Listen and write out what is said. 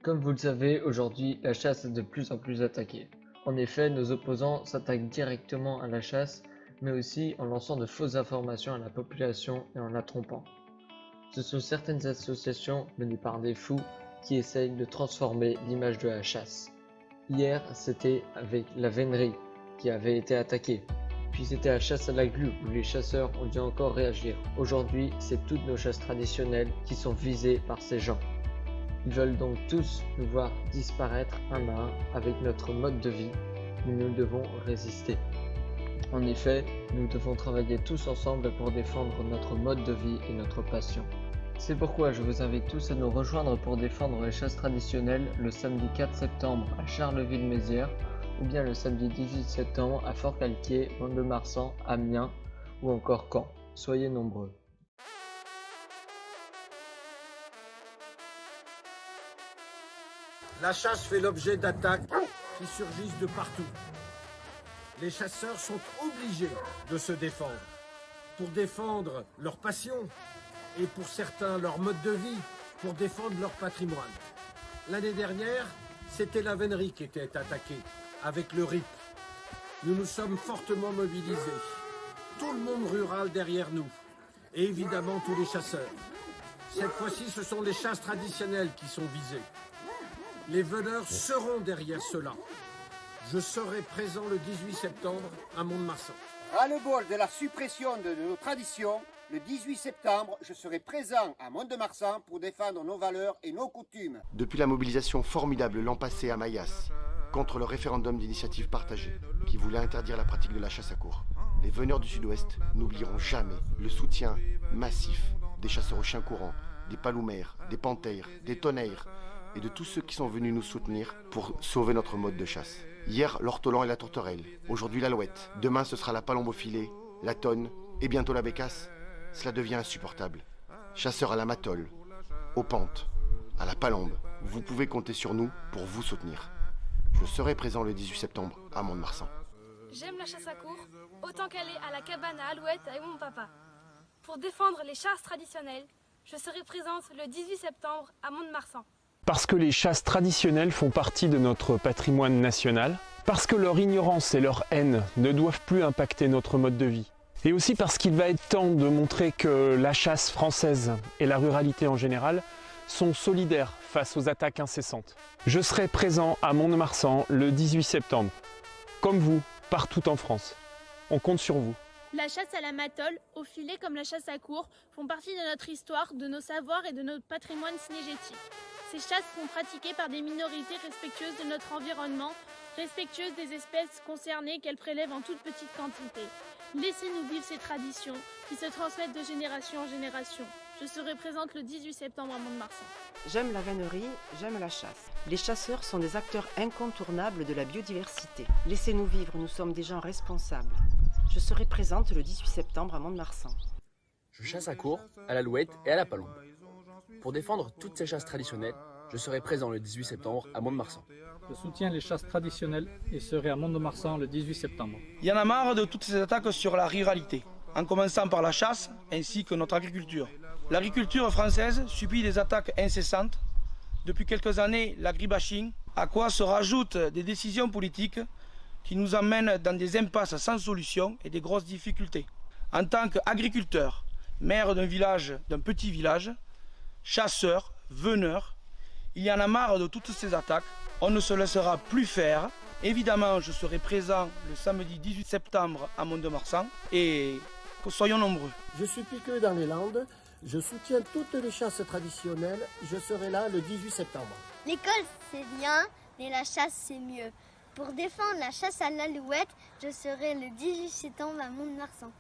Comme vous le savez, aujourd'hui, la chasse est de plus en plus attaquée. En effet, nos opposants s'attaquent directement à la chasse, mais aussi en lançant de fausses informations à la population et en la trompant. Ce sont certaines associations menées par des fous qui essayent de transformer l'image de la chasse. Hier, c'était avec la vénerie qui avait été attaquée. Puis c'était la chasse à la glu où les chasseurs ont dû encore réagir. Aujourd'hui, c'est toutes nos chasses traditionnelles qui sont visées par ces gens. Ils veulent donc tous nous voir disparaître un à un avec notre mode de vie, mais nous devons résister. En effet, nous devons travailler tous ensemble pour défendre notre mode de vie et notre passion. C'est pourquoi je vous invite tous à nous rejoindre pour défendre les chasses traditionnelles le samedi 4 septembre à Charleville-Mézières ou bien le samedi 18 septembre à Fort-Calquier, Mont-de-Marsan, Amiens ou encore Caen. Soyez nombreux. La chasse fait l'objet d'attaques qui surgissent de partout. Les chasseurs sont obligés de se défendre. Pour défendre leur passion et pour certains leur mode de vie, pour défendre leur patrimoine. L'année dernière, c'était la vénerie qui était attaquée avec le RIP. Nous nous sommes fortement mobilisés. Tout le monde rural derrière nous et évidemment tous les chasseurs. Cette fois-ci, ce sont les chasses traditionnelles qui sont visées. Les veneurs seront derrière cela. Je serai présent le 18 septembre à Mont-de-Marsan. Ras-le-bol de la suppression de nos traditions, le 18 septembre, je serai présent à Mont-de-Marsan pour défendre nos valeurs et nos coutumes. Depuis la mobilisation formidable l'an passé à Mayas, contre le référendum d'initiative partagée, qui voulait interdire la pratique de la chasse à courre, les veneurs du Sud-Ouest n'oublieront jamais le soutien massif des chasseurs aux chiens courants, des paloumères, des panthères, des tonnerres, et de tous ceux qui sont venus nous soutenir pour sauver notre mode de chasse. Hier, l'ortolan et la tourterelle. Aujourd'hui, l'alouette. Demain, ce sera la palombe au filet, la tonne et bientôt la bécasse. Cela devient insupportable. Chasseurs à la matole, aux pentes, à la palombe, vous pouvez compter sur nous pour vous soutenir. Je serai présent le 18 septembre à Mont-de-Marsan. J'aime la chasse à courre autant qu'aller à la cabane à alouette avec mon papa. Pour défendre les chasses traditionnelles, je serai présente le 18 septembre à Mont-de-Marsan. Parce que les chasses traditionnelles font partie de notre patrimoine national, parce que leur ignorance et leur haine ne doivent plus impacter notre mode de vie. Et aussi parce qu'il va être temps de montrer que la chasse française et la ruralité en général sont solidaires face aux attaques incessantes. Je serai présent à Mont-de-Marsan le 18 septembre, comme vous, partout en France. On compte sur vous. La chasse à la matole, au filet comme la chasse à courre, font partie de notre histoire, de nos savoirs et de notre patrimoine cynégétique. Ces chasses sont pratiquées par des minorités respectueuses de notre environnement, respectueuses des espèces concernées qu'elles prélèvent en toute petite quantité. Laissez-nous vivre ces traditions qui se transmettent de génération en génération. Je serai présente le 18 septembre à Mont-de-Marsan. J'aime la vénerie, j'aime la chasse. Les chasseurs sont des acteurs incontournables de la biodiversité. Laissez-nous vivre, nous sommes des gens responsables. Je serai présente le 18 septembre à Mont-de-Marsan. Je chasse à courre, à l'alouette et à la palombe. Pour défendre toutes ces chasses traditionnelles, je serai présent le 18 septembre à Mont-de-Marsan. Je soutiens les chasses traditionnelles et serai à Mont-de-Marsan le 18 septembre. Il y en a marre de toutes ces attaques sur la ruralité, en commençant par la chasse ainsi que notre agriculture. L'agriculture française subit des attaques incessantes. Depuis quelques années, l'agribashing, à quoi se rajoutent des décisions politiques qui nous emmènent dans des impasses sans solution et des grosses difficultés. En tant qu'agriculteur, maire d'un petit village, chasseur, veneur, il y en a marre de toutes ces attaques. On ne se laissera plus faire. Évidemment, je serai présent le samedi 18 septembre à Mont-de-Marsan et soyons nombreux. Je suis piqueux dans les Landes. Je soutiens toutes les chasses traditionnelles. Je serai là le 18 septembre. L'école, c'est bien, mais la chasse, c'est mieux. Pour défendre la chasse à l'alouette, je serai le 18 septembre à Mont-de-Marsan.